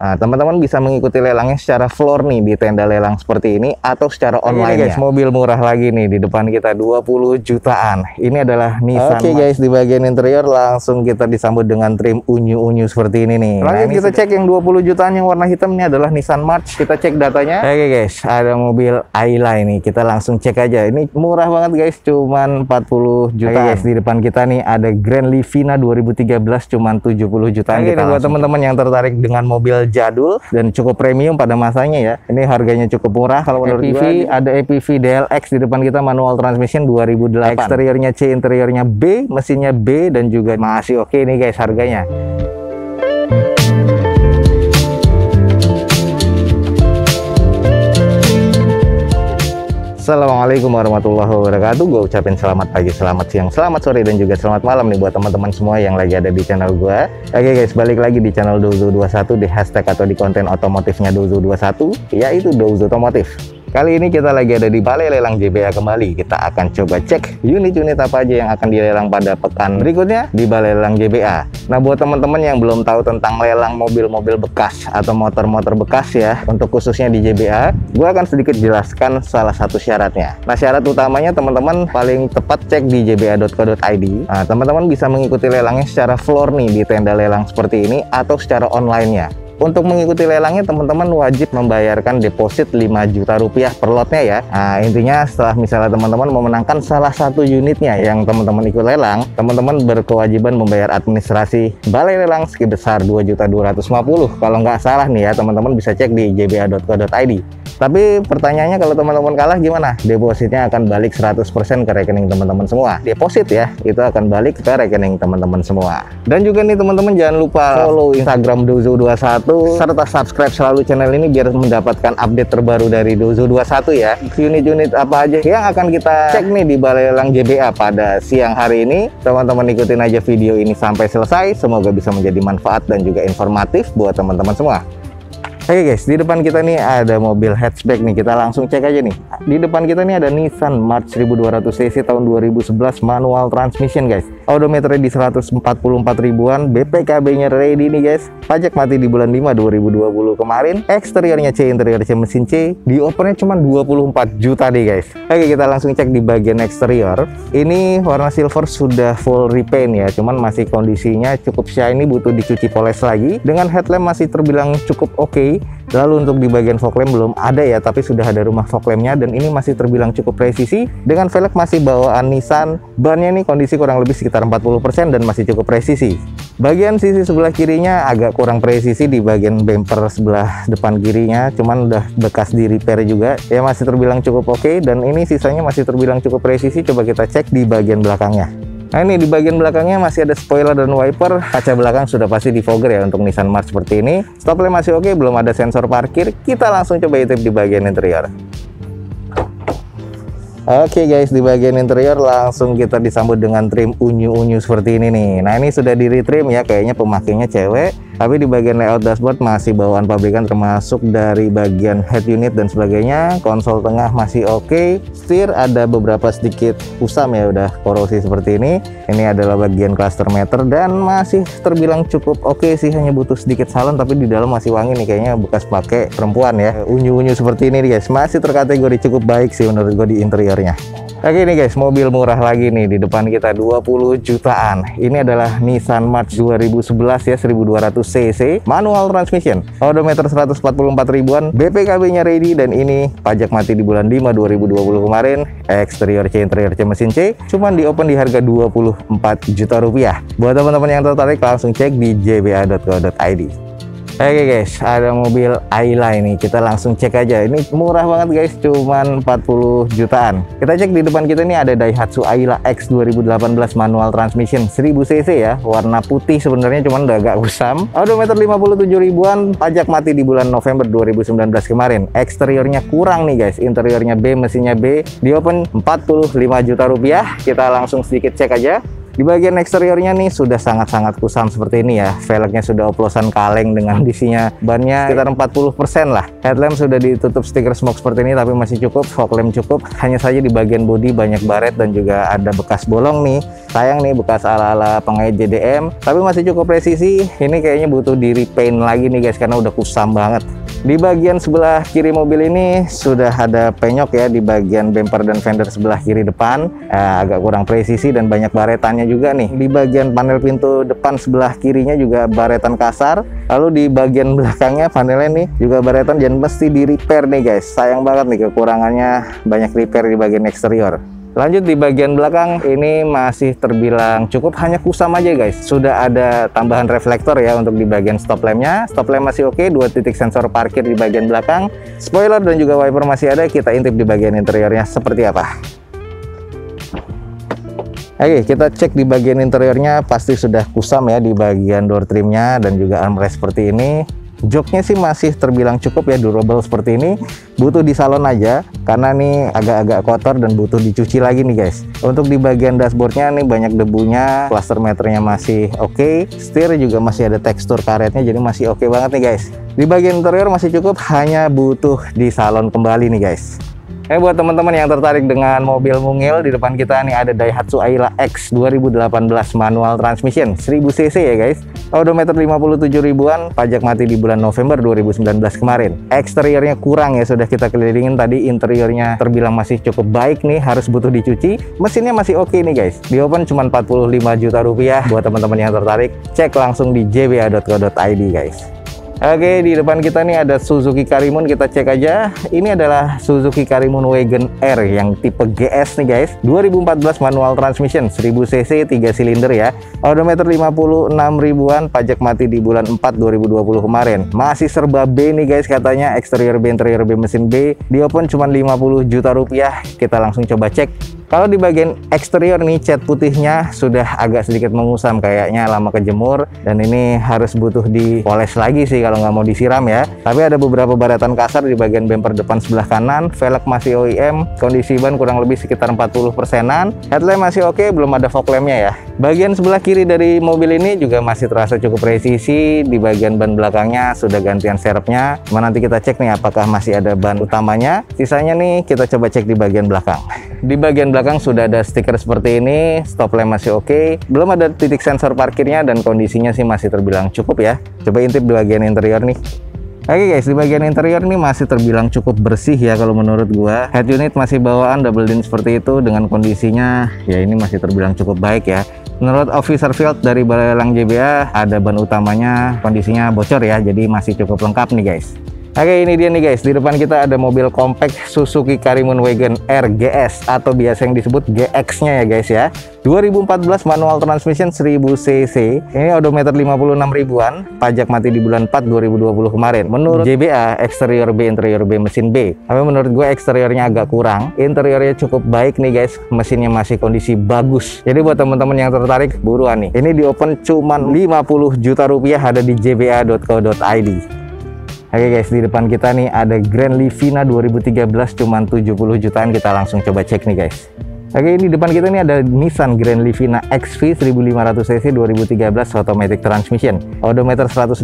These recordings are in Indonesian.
Nah, teman-teman bisa mengikuti lelangnya secara floor nih di tenda lelang seperti ini atau secara online guys. Mobil murah lagi nih di depan kita 20 jutaan. Ini adalah Nissan. Oke guys, di bagian interior langsung kita disambut dengan trim unyu-unyu seperti ini nih. Lanjut kita cek yang 20 jutaan yang warna hitam ini adalah Nissan March. Kita cek datanya. Oke guys, ada mobil Ayla ini. Kita langsung cek aja. Ini murah banget guys, cuman 40 jutaan. Oke guys, di depan kita nih ada Grand Livina 2013 cuman 70 jutaan. Kita buat teman-teman yang tertarik dengan mobil jadul dan cukup premium pada masanya ya. Ini harganya cukup murah. Kalau menurut EPV ada EPV DLX di depan kita, manual transmission 2008. Eksteriornya C, interiornya B, mesinnya B dan juga masih oke nih guys harganya. Assalamualaikum warahmatullahi wabarakatuh. Gue ucapin selamat pagi, selamat siang, selamat sore, dan juga selamat malam nih buat teman-teman semua yang lagi ada di channel gue. Oke guys, balik lagi di channel Dozo21 di hashtag atau di konten otomotifnya Dozo21, yaitu Dozo Otomotif. Kali ini kita lagi ada di Balai Lelang JBA kembali. Kita akan coba cek unit-unit apa aja yang akan dilelang pada pekan berikutnya di Balai Lelang JBA. Nah, buat teman-teman yang belum tahu tentang lelang mobil-mobil bekas atau motor-motor bekas ya, untuk khususnya di JBA, gue akan sedikit jelaskan salah satu syaratnya. Nah, syarat utamanya teman-teman paling tepat cek di jba.co.id. Nah, teman-teman bisa mengikuti lelangnya secara floor nih di tenda lelang seperti ini atau secara online-nya. Untuk mengikuti lelangnya teman-teman wajib membayarkan deposit 5 juta rupiah per lotnya ya. Nah, intinya setelah misalnya teman-teman memenangkan salah satu unitnya yang teman-teman ikut lelang, teman-teman berkewajiban membayar administrasi balai lelang sebesar 2.250.000. Kalau nggak salah nih ya, teman-teman bisa cek di jba.co.id. Tapi pertanyaannya, kalau teman-teman kalah gimana? Depositnya akan balik 100% ke rekening teman-teman semua. Deposit ya, itu akan balik ke rekening teman-teman semua. Dan juga nih teman-teman jangan lupa follow Instagram Dozo21 serta subscribe selalu channel ini biar mendapatkan update terbaru dari Dozo21 ya. Unit-unit apa aja yang akan kita cek nih di Balai Lelang JBA pada siang hari ini. Teman-teman ikutin aja video ini sampai selesai. Semoga bisa menjadi manfaat dan juga informatif buat teman-teman semua. Oke guys, di depan kita nih ada mobil hatchback nih. Kita langsung cek aja nih. Di depan kita nih ada Nissan March 1200 cc tahun 2011 manual transmission guys. Odometernya di 144 ribuan, BPKB-nya ready nih guys. Pajak mati di bulan 5 2020 kemarin. Eksteriornya C, interior C, mesin C. Di opennya cuma 24 juta deh guys. Oke, kita langsung cek di bagian eksterior. Ini warna silver sudah full repaint ya, cuman masih kondisinya cukup shiny, butuh dicuci poles lagi. Dengan headlamp masih terbilang cukup oke. Lalu untuk di bagian fog lamp belum ada ya, tapi sudah ada rumah fog lampnya dan ini masih terbilang cukup presisi. Dengan velg masih bawaan Nissan. Bannya nih kondisi kurang lebih sekitar 40% dan masih cukup presisi. Bagian sisi sebelah kirinya agak kurang presisi di bagian bumper sebelah depan kirinya, cuman udah bekas di repair juga. Ya masih terbilang cukup oke, dan ini sisanya masih terbilang cukup presisi. Coba kita cek di bagian belakangnya. Nah, ini di bagian belakangnya masih ada spoiler dan wiper. Kaca belakang sudah pasti di fogger ya untuk Nissan March seperti ini. Stop lamp masih oke, belum ada sensor parkir. Kita langsung coba intip di bagian interior. Oke guys, di bagian interior langsung kita disambut dengan trim unyu-unyu seperti ini nih. Nah, ini sudah di retrim ya, kayaknya pemakainya cewek. Tapi di bagian layout dashboard masih bawaan pabrikan, termasuk dari bagian head unit dan sebagainya. Konsol tengah masih oke. Setir ada beberapa sedikit kusam ya, udah korosi seperti ini. Ini adalah bagian cluster meter dan masih terbilang cukup oke sih, hanya butuh sedikit salon, tapi di dalam masih wangi nih, kayaknya bekas pakai perempuan ya. Unyu-unyu seperti ini guys, masih terkategori cukup baik sih menurut gue di interiornya. Oke nih guys, mobil murah lagi nih di depan kita 20 jutaan. Ini adalah Nissan March 2011 ya, 1200 cc, manual transmission. Odometer 144 ribuan, BPKB-nya ready, dan ini pajak mati di bulan 5 2020 kemarin. Eksterior C, interior C, mesin C. Cuman di open di harga 24 juta rupiah. Buat teman-teman yang tertarik langsung cek di jba.co.id. Oke guys, ada mobil Ayla ini. Kita langsung cek aja. Ini murah banget guys, cuman 40 jutaan. Kita cek di depan kita ini ada Daihatsu Ayla X 2018 manual transmission 1000 cc ya. Warna putih sebenarnya, cuman udah agak kusam. Odometer 57 ribuan, pajak mati di bulan November 2019 kemarin. Eksteriornya kurang nih guys, interiornya B, mesinnya B. Di open 45 juta rupiah. Kita langsung sedikit cek aja. Di bagian eksteriornya nih sudah sangat-sangat kusam seperti ini ya. Velgnya sudah oplosan kaleng dengan kondisinya bannya sekitar 40% lah. Headlamp sudah ditutup stiker smoke seperti ini tapi masih cukup. Fog lamp cukup. Hanya saja di bagian bodi banyak baret dan juga ada bekas bolong nih. Sayang nih, bekas ala-ala pengait JDM. Tapi masih cukup presisi. Ini kayaknya butuh di repaint lagi nih guys karena udah kusam banget. Di bagian sebelah kiri mobil ini sudah ada penyok ya di bagian bumper dan fender sebelah kiri depan. Agak kurang presisi dan banyak baretannya juga nih. Di bagian panel pintu depan sebelah kirinya juga baretan kasar. Lalu di bagian belakangnya panelnya nih juga baretan dan mesti di repair nih guys. Sayang banget nih kekurangannya banyak repair di bagian eksterior. Lanjut di bagian belakang ini masih terbilang cukup, hanya kusam aja guys. Sudah ada tambahan reflektor ya untuk di bagian stop lampnya. Stop lamp masih oke, 2 titik sensor parkir di bagian belakang. Spoiler dan juga wiper masih ada. Kita intip di bagian interiornya seperti apa. Oke, kita cek di bagian interiornya, pasti sudah kusam ya di bagian door trimnya dan juga armrest seperti ini. Joknya sih masih terbilang cukup ya, durable seperti ini. Butuh di salon aja karena nih agak-agak kotor dan butuh dicuci lagi nih guys. Untuk di bagian dashboardnya nih banyak debunya, cluster meternya masih oke. Setir juga masih ada tekstur karetnya, jadi masih oke banget nih guys. Di bagian interior masih cukup, hanya butuh di salon kembali nih guys. Buat teman-teman yang tertarik dengan mobil mungil, di depan kita nih ada Daihatsu Ayla X 2018 manual transmission 1000 cc ya guys. Odometer 57 ribuan, pajak mati di bulan November 2019 kemarin. Eksteriornya kurang ya, sudah kita kelilingin tadi. Interiornya terbilang masih cukup baik nih, harus butuh dicuci. Mesinnya masih oke nih guys. Di open cuma 45 juta rupiah. Buat teman-teman yang tertarik, cek langsung di jba.co.id guys. Oke, di depan kita nih ada Suzuki Karimun, kita cek aja. Ini adalah Suzuki Karimun Wagon R yang tipe GS nih guys. 2014 manual transmission, 1000 cc, 3 silinder ya. Odometer 56 ribuan, pajak mati di bulan 4 2020 kemarin. Masih serba B nih guys katanya, eksterior B, interior B, mesin B. Di open cuma 50 juta rupiah. Kita langsung coba cek. Kalau di bagian eksterior nih, cat putihnya sudah agak sedikit mengusam, kayaknya lama kejemur dan ini harus butuh dipoles lagi sih kalau nggak mau disiram ya. Tapi ada beberapa baretan kasar di bagian bumper depan sebelah kanan. Velg masih OEM, kondisi ban kurang lebih sekitar 40%-an. Headlamp masih oke, belum ada fog lampnya ya. Bagian sebelah kiri dari mobil ini juga masih terasa cukup presisi. Di bagian ban belakangnya sudah gantian serepnya. Cuma nanti kita cek nih apakah masih ada ban utamanya. Sisanya nih kita coba cek di bagian belakang. Di bagian belakang sudah ada stiker seperti ini, stop lamp masih oke, belum ada titik sensor parkirnya dan kondisinya sih masih terbilang cukup ya. Coba intip di bagian interior nih. Oke guys, di bagian interior nih masih terbilang cukup bersih ya kalau menurut gua. Head unit masih bawaan double din seperti itu dengan kondisinya ya ini masih terbilang cukup baik ya. Menurut officer field dari Balai Lelang JBA ada ban utamanya, kondisinya bocor ya, jadi masih cukup lengkap nih guys. Oke, ini dia nih guys, di depan kita ada mobil compact Suzuki Karimun Wagon R GS atau biasa yang disebut GX-nya ya guys ya. 2014 manual transmission 1000 cc. Ini odometer 56 ribuan, pajak mati di bulan 4 2020 kemarin. Menurut JBA, eksterior B, interior B, mesin B. Tapi menurut gue eksteriornya agak kurang. Interiornya cukup baik nih guys, mesinnya masih kondisi bagus. Jadi buat teman-teman yang tertarik, buruan nih. Ini di open cuman 50 juta rupiah, ada di jba.co.id. Oke guys, di depan kita nih ada Grand Livina 2013 cuman 70 jutaan, kita langsung coba cek nih guys. Oke, ini depan kita nih ada Nissan Grand Livina XV 1500 cc 2013 automatic transmission. Odometer 187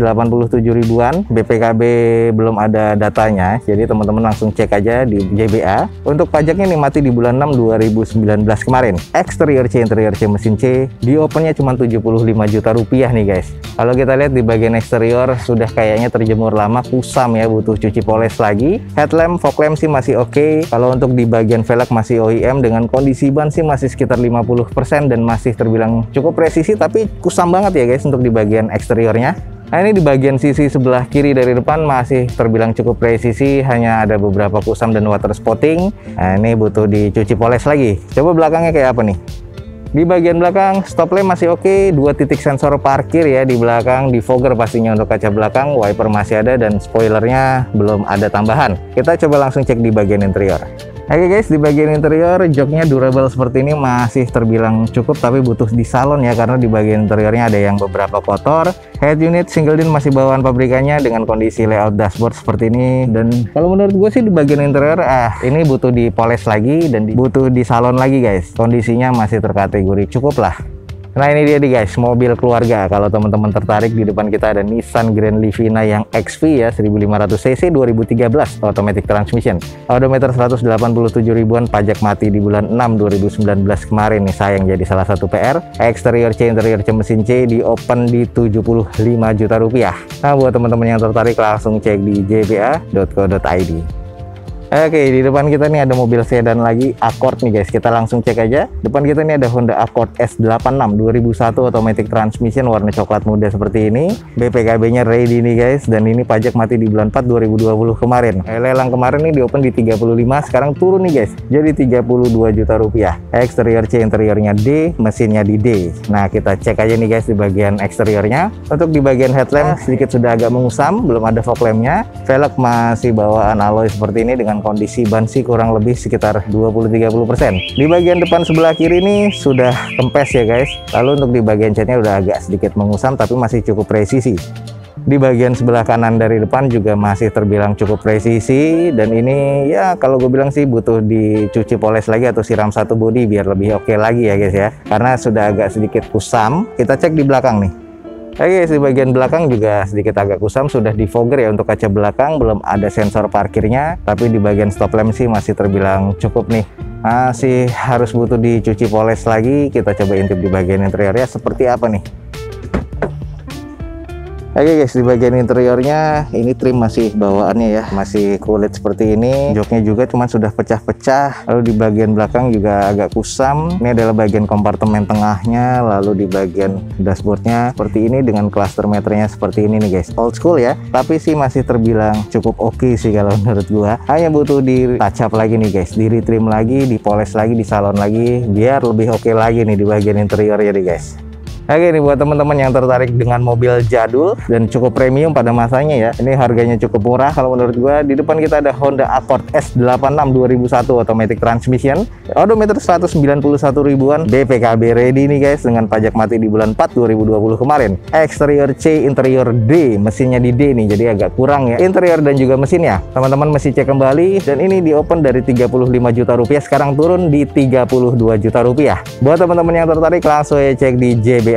ribuan, BPKB belum ada datanya, jadi teman-teman langsung cek aja di JBA. Untuk pajaknya nih mati di bulan 6 2019 kemarin. Eksterior C, interior C, mesin C. Di opennya cuma 75 juta rupiah nih guys. Kalau kita lihat di bagian eksterior sudah kayaknya terjemur lama, kusam ya, butuh cuci poles lagi. Headlamp, fog lamp sih masih oke. Kalau untuk di bagian velg masih OEM dengan kondisi ban sih masih sekitar 50% dan masih terbilang cukup presisi, tapi kusam banget ya guys untuk di bagian eksteriornya. Nah, ini di bagian sisi sebelah kiri dari depan masih terbilang cukup presisi, hanya ada beberapa kusam dan water spotting. Nah, ini butuh dicuci poles lagi. Coba belakangnya kayak apa nih? Di bagian belakang stop lamp masih oke, 2 titik sensor parkir ya di belakang, defogger pastinya untuk kaca belakang, wiper masih ada dan spoilernya belum ada tambahan. Kita coba langsung cek di bagian interior. Oke guys, di bagian interior joknya durable seperti ini masih terbilang cukup, tapi butuh di salon ya karena di bagian interiornya ada yang beberapa kotor. Head unit single din masih bawaan pabrikannya dengan kondisi layout dashboard seperti ini, dan kalau menurut gue sih di bagian interior ini butuh dipoles lagi dan butuh di salon lagi guys. Kondisinya masih terkategori cukup lah. Nah ini dia nih guys, mobil keluarga. Kalau teman-teman tertarik, di depan kita ada Nissan Grand Livina yang XV ya, 1500 cc 2013 automatic transmission. Odometer 187 ribuan, pajak mati di bulan 6 2019 kemarin nih, sayang jadi salah satu PR. Exterior C, interior C, mesin C di open di 75 juta rupiah. Nah buat teman-teman yang tertarik langsung cek di jba.co.id. Oke, di depan kita nih ada mobil sedan lagi, Accord nih guys. Kita langsung cek aja. Depan kita nih ada Honda Accord S86 2001 automatic transmission warna coklat muda seperti ini. BPKB-nya ready nih guys, dan ini pajak mati di bulan 4 2020 kemarin. Lelang kemarin nih di open di 35, sekarang turun nih guys, jadi 32 juta rupiah. Eksterior C, interiornya D, mesinnya di D. Nah, kita cek aja nih guys di bagian eksteriornya. Untuk di bagian headlamp sedikit sudah agak mengusam, belum ada fog lampnya. Velg masih bawaan alloy seperti ini dengan kondisi ban sih kurang lebih sekitar 20-30%. Di bagian depan sebelah kiri ini sudah kempes ya guys. Lalu untuk di bagian catnya udah agak sedikit mengusam tapi masih cukup presisi. Di bagian sebelah kanan dari depan juga masih terbilang cukup presisi, dan ini ya kalau gue bilang sih butuh dicuci poles lagi atau siram satu bodi biar lebih oke lagi ya guys ya, karena sudah agak sedikit kusam. Kita cek di belakang nih. Oke, di bagian belakang juga sedikit agak kusam, sudah di fogger ya untuk kaca belakang, belum ada sensor parkirnya, tapi di bagian stop lamp sih masih terbilang cukup nih. Masih harus butuh dicuci poles lagi. Kita coba intip di bagian interiornya seperti apa nih. Oke guys, di bagian interiornya ini trim masih bawaannya ya, masih kulit seperti ini. Joknya juga cuman sudah pecah-pecah. Lalu di bagian belakang juga agak kusam. Ini adalah bagian kompartemen tengahnya. Lalu di bagian dashboardnya seperti ini dengan cluster meternya seperti ini nih guys. Old school ya, tapi sih masih terbilang cukup oke sih kalau menurut gua. Hanya butuh di touch up lagi nih guys, di retrim lagi, dipoles lagi, di salon lagi, biar lebih oke lagi nih di bagian interiornya nih guys. Oke nih buat teman-teman yang tertarik dengan mobil jadul dan cukup premium pada masanya ya, ini harganya cukup murah kalau menurut gua. Di depan kita ada Honda Accord S86 2001 automatic transmission, odometer 191 ribuan, BPKB ready nih guys, dengan pajak mati di bulan 4 2020 kemarin. Eksterior C, interior D, mesinnya di D nih, jadi agak kurang ya interior dan juga mesinnya. Teman-teman mesti cek kembali, dan ini di open dari 35 juta rupiah, sekarang turun di 32 juta rupiah. Buat teman-teman yang tertarik langsung ya cek di jba.co.id.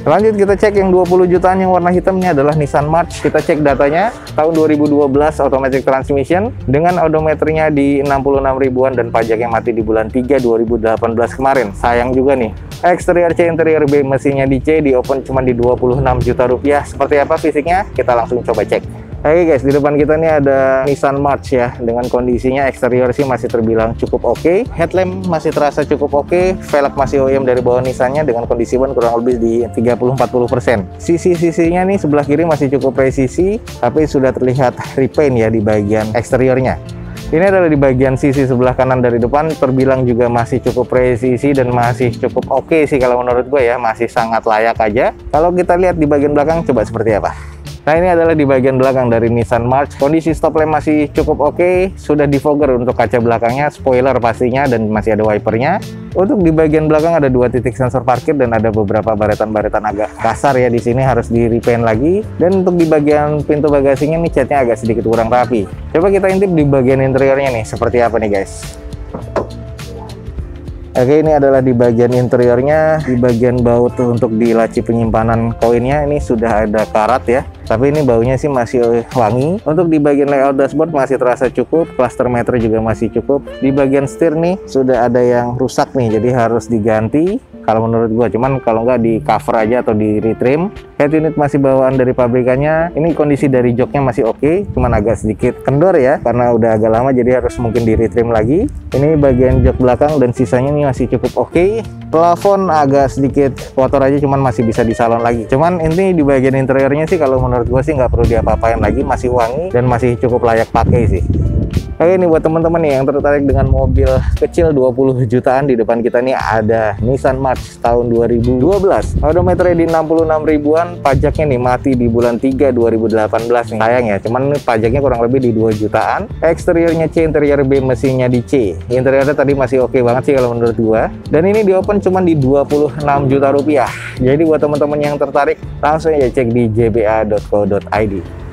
Lanjut kita cek yang 20 jutaan yang warna hitamnya adalah Nissan March. Kita cek datanya tahun 2012 automatic transmission dengan odometernya di 66 ribuan dan pajaknya mati di bulan 3 2018 kemarin. Sayang juga nih. Eksterior C, interior B, mesinnya di C, di open cuma di 26 juta rupiah. Seperti apa fisiknya? Kita langsung coba cek. Oke guys, di depan kita nih ada Nissan March ya, dengan kondisinya eksterior sih masih terbilang cukup oke. Headlamp masih terasa cukup oke. Velg masih OEM dari bawah Nissannya dengan kondisi ban kurang lebih di 30-40%. Sisi-sisinya nih sebelah kiri masih cukup presisi, tapi sudah terlihat repaint ya di bagian eksteriornya. Ini adalah di bagian sisi sebelah kanan dari depan, terbilang juga masih cukup presisi dan masih cukup oke sih kalau menurut gue ya, masih sangat layak aja. Kalau kita lihat di bagian belakang coba seperti apa. Nah ini adalah di bagian belakang dari Nissan March. Kondisi stop lamp masih cukup oke, sudah di fogger untuk kaca belakangnya, spoiler pastinya, dan masih ada wipernya. Untuk di bagian belakang ada 2 titik sensor parkir dan ada beberapa baretan-baretan agak kasar ya di sini, harus di repaint lagi. Dan untuk di bagian pintu bagasinya nih catnya agak sedikit kurang rapi. Coba kita intip di bagian interiornya nih seperti apa nih guys. Oke, ini adalah di bagian interiornya. Di bagian baut untuk di laci penyimpanan koinnya ini sudah ada karat ya, tapi ini baunya sih masih wangi. Untuk di bagian layout dashboard masih terasa cukup, cluster meter juga masih cukup. Di bagian setir nih sudah ada yang rusak nih, jadi harus diganti kalau menurut gua. Cuman kalau nggak di cover aja atau di retrim. Head unit masih bawaan dari pabrikannya. Ini kondisi dari joknya masih oke, cuman agak sedikit kendor ya karena udah agak lama, jadi harus mungkin di retrim lagi. Ini bagian jok belakang dan sisanya ini masih cukup oke. Plafon agak sedikit kotor aja, cuman masih bisa disalon lagi. Cuman ini di bagian interiornya sih kalau menurut gue sih nggak perlu diapa-apain lagi, masih wangi dan masih cukup layak pakai sih. Oke, ini buat teman-teman nih yang tertarik dengan mobil kecil 20 jutaan, di depan kita nih ada Nissan March tahun 2012. Odometernya di 66 ribuan, pajaknya nih mati di bulan 3 2018 nih. Sayang ya, cuman nih pajaknya kurang lebih di 2 jutaan. Eksteriornya C, interior B, mesinnya di C. Interiornya tadi masih oke banget sih kalau menurut gua. Dan ini di open cuman di 26 juta rupiah. Jadi buat teman-teman yang tertarik langsung aja cek di jba.co.id.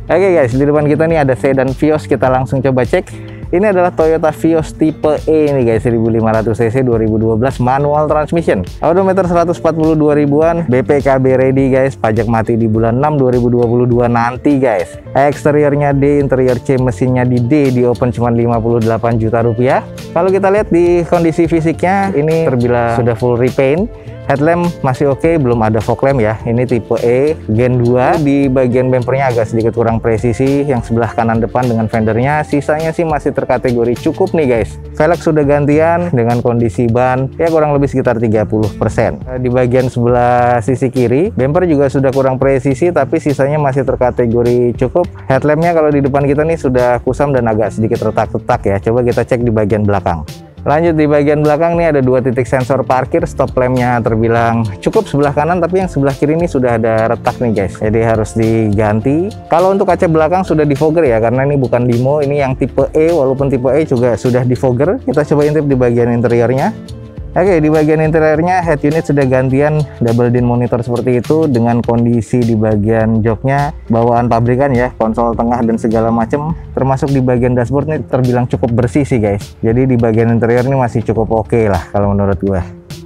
Oke guys, di depan kita nih ada sedan Vios, kita langsung coba cek. Ini adalah Toyota Vios tipe E nih guys, 1500 cc 2012 manual transmission. Odometer 142 ribuan, BPKB ready guys, pajak mati di bulan 6 2022 nanti guys. Eksteriornya D, interior C, mesinnya di D, di open cuma 58 juta rupiah. Kalau kita lihat di kondisi fisiknya, ini terbilang sudah full repaint. Headlamp masih oke, belum ada fog lamp ya. Ini tipe E Gen 2. Di bagian bempernya agak sedikit kurang presisi, yang sebelah kanan depan dengan fendernya. Sisanya sih masih terkategori cukup nih guys. Velg sudah gantian dengan kondisi ban ya kurang lebih sekitar 30%. Di bagian sebelah sisi kiri, bemper juga sudah kurang presisi, tapi sisanya masih terkategori cukup. Headlampnya kalau di depan kita nih sudah kusam dan agak sedikit retak-retak ya. Coba kita cek di bagian belakang. Lanjut di bagian belakang nih ada 2 titik sensor parkir, stop lampnya terbilang cukup sebelah kanan, tapi yang sebelah kiri ini sudah ada retak nih guys, jadi harus diganti. Kalau untuk kaca belakang sudah defogger ya, karena ini bukan Limo, ini yang tipe E, walaupun tipe E juga sudah defogger. Kita coba intip di bagian interiornya. Oke, di bagian interiornya head unit sudah gantian, double din monitor seperti itu, dengan kondisi di bagian joknya bawaan pabrikan ya, konsol tengah dan segala macam, termasuk di bagian dashboard ini terbilang cukup bersih sih guys. Jadi di bagian interior ini masih cukup oke lah kalau menurut gua.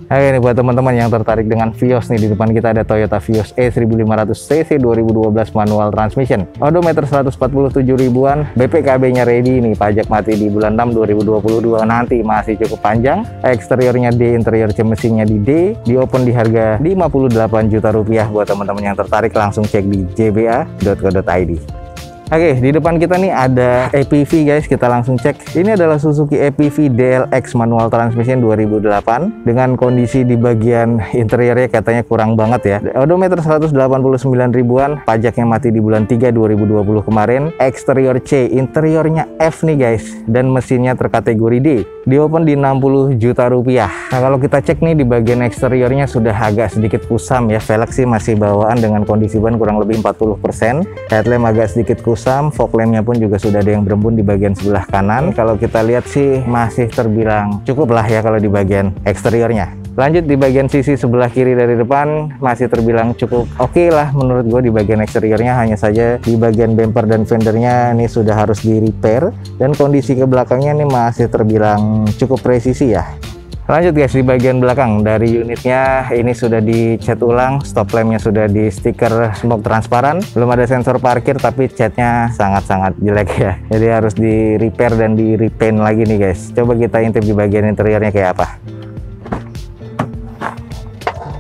Oke, ini buat teman-teman yang tertarik dengan Vios nih, di depan kita ada Toyota Vios E 1500 cc 2012 manual transmission. Odometer 147 ribuan, BPKB-nya ready nih, pajak mati di bulan 6 2022 nanti, masih cukup panjang. Eksteriornya D, interior C, mesinnya di D, di open di harga 58 juta rupiah. Buat teman-teman yang tertarik langsung cek di jba.co.id. Oke, di depan kita nih ada APV guys, kita langsung cek. Ini adalah Suzuki APV DLX manual transmission 2008 dengan kondisi di bagian interiornya katanya kurang banget ya. Odometer 189 ribuan, pajaknya mati di bulan 3 2020 kemarin. Eksterior C, interiornya F nih guys, dan mesinnya terkategori D. Di open di 60 juta rupiah. Nah, kalau kita cek nih di bagian eksteriornya sudah agak sedikit kusam ya. Velg sih masih bawaan dengan kondisi ban kurang lebih 40%. Headlamp agak sedikit kusam, fog lampnya pun juga sudah ada yang berembun di bagian sebelah kanan. Kalau kita lihat sih masih terbilang cukup lah ya kalau di bagian eksteriornya. Lanjut di bagian sisi sebelah kiri dari depan masih terbilang cukup oke lah menurut gue di bagian eksteriornya. Hanya saja di bagian bumper dan fendernya ini sudah harus di repair, dan kondisi ke belakangnya ini masih terbilang cukup presisi ya. Lanjut guys, di bagian belakang dari unitnya ini sudah dicat ulang, stop lampnya sudah di stiker smoke transparan, belum ada sensor parkir, tapi catnya sangat-sangat jelek ya, jadi harus di repair dan di repaint lagi nih guys. Coba kita intip di bagian interiornya kayak apa.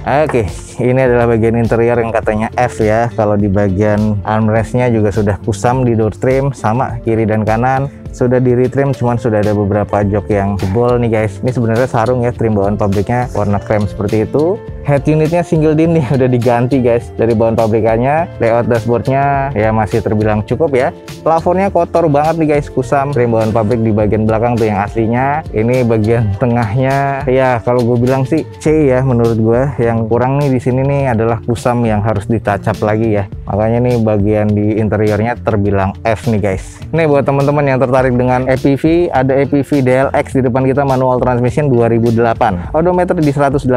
Oke, ini adalah bagian interior yang katanya F ya. Kalau di bagian armrestnya juga sudah kusam di door trim, sama kiri dan kanan sudah di retrim, cuman sudah ada beberapa jok yang jebol nih guys. Ini sebenarnya sarung ya, trim bawaan pabriknya warna krem seperti itu. Head unitnya single din nih, udah diganti guys dari bawaan pabrikannya. Layout dashboardnya ya masih terbilang cukup ya. Plafonnya kotor banget nih guys, kusam. Trim bawaan pabrik di bagian belakang tuh yang aslinya. Ini bagian tengahnya ya kalau gue bilang sih C ya menurut gue. Yang kurang nih di sini nih adalah kusam yang harus ditacap lagi ya. Makanya nih bagian di interiornya terbilang F nih guys. Nih buat teman-teman yang tertarik dengan APV, ada APV DLX di depan kita manual transmission 2008. Odometer di 189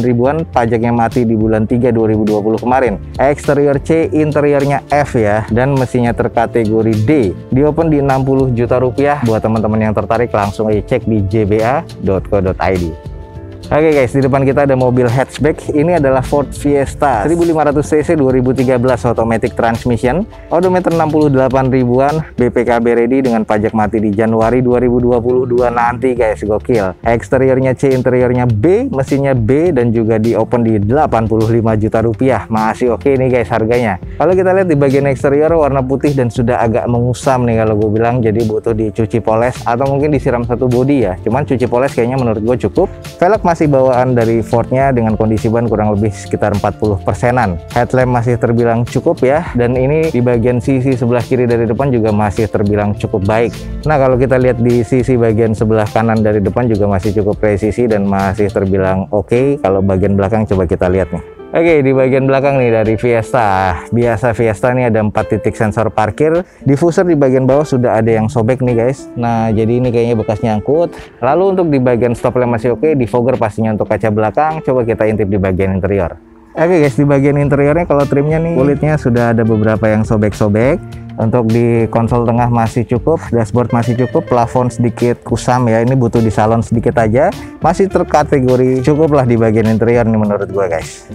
ribuan, pajaknya mati di bulan 3 2020 kemarin. Eksterior C, interiornya F ya, dan mesinnya terkategori D. Di open di 60 juta rupiah. Buat teman-teman yang tertarik langsung aja cek di jba.co.id. Oke guys, di depan kita ada mobil hatchback. Ini adalah Ford Fiesta 1500 cc 2013 automatic transmission. Odometer 68 ribuan, BPKB ready dengan pajak mati di Januari 2022 nanti guys, gokil. Eksteriornya C, interiornya B, mesinnya B, dan juga di open di 85 juta rupiah. Masih oke nih guys harganya. Kalau kita lihat di bagian eksterior warna putih dan sudah agak mengusam nih kalau gue bilang, jadi butuh dicuci poles atau mungkin disiram satu body ya. Cuman cuci poles kayaknya menurut gue cukup. Velg masih bawaan dari Fordnya dengan kondisi ban kurang lebih sekitar 40%-an. Headlamp masih terbilang cukup ya, dan ini di bagian sisi sebelah kiri dari depan juga masih terbilang cukup baik. Nah kalau kita lihat di sisi bagian sebelah kanan dari depan juga masih cukup presisi dan masih terbilang oke. Kalau bagian belakang coba kita lihat nih. Oke, di bagian belakang nih dari Fiesta. Biasa Fiesta nih ada 4 titik sensor parkir. Diffuser di bagian bawah sudah ada yang sobek nih guys. Nah, jadi ini kayaknya bekas nyangkut. Lalu untuk di bagian stop lamp masih oke, defogger pastinya untuk kaca belakang. Coba kita intip di bagian interior. Oke guys, di bagian interiornya kalau trimnya nih kulitnya sudah ada beberapa yang sobek-sobek. Untuk di konsol tengah masih cukup, dashboard masih cukup, plafon sedikit kusam ya, ini butuh di salon sedikit aja, masih terkategori cukup lah di bagian interior nih menurut gua guys.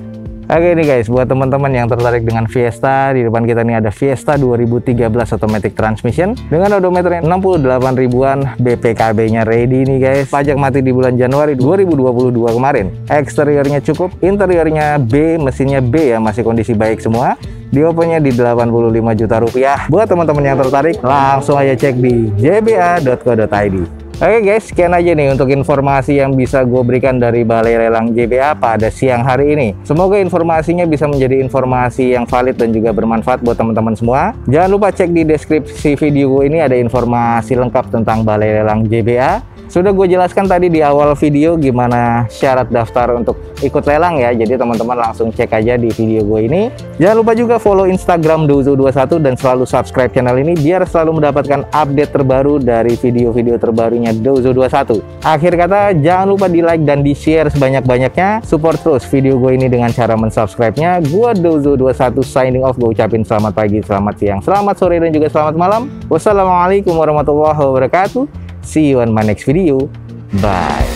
Oke nih guys, buat teman-teman yang tertarik dengan Fiesta, di depan kita nih ada Fiesta 2013 automatic transmission dengan odometernya 68 ribuan, BPKB-nya ready nih guys. Pajak mati di bulan Januari 2022 kemarin. Eksteriornya cukup, interiornya B, mesinnya B ya, masih kondisi baik semua. Diopennya di 85 juta rupiah. Buat teman-teman yang tertarik, langsung aja cek di jba.co.id. Oke guys, sekian aja nih untuk informasi yang bisa gue berikan dari Balai Lelang JBA pada siang hari ini. Semoga informasinya bisa menjadi informasi yang valid dan juga bermanfaat buat teman-teman semua. Jangan lupa cek di deskripsi video gue ini, ada informasi lengkap tentang Balai Lelang JBA. Sudah gue jelaskan tadi di awal video gimana syarat daftar untuk ikut lelang ya. Jadi teman-teman langsung cek aja di video gue ini. Jangan lupa juga follow Instagram Dozo21 dan selalu subscribe channel ini biar selalu mendapatkan update terbaru dari video-video terbarunya Dozo21. Akhir kata, jangan lupa di like dan di share sebanyak-banyaknya. Support terus video gue ini dengan cara mensubscribe-nya. Gue Dozo21 signing off. Gue ucapin selamat pagi, selamat siang, selamat sore, dan juga selamat malam. Wassalamualaikum warahmatullahi wabarakatuh. See you on my next video. Bye.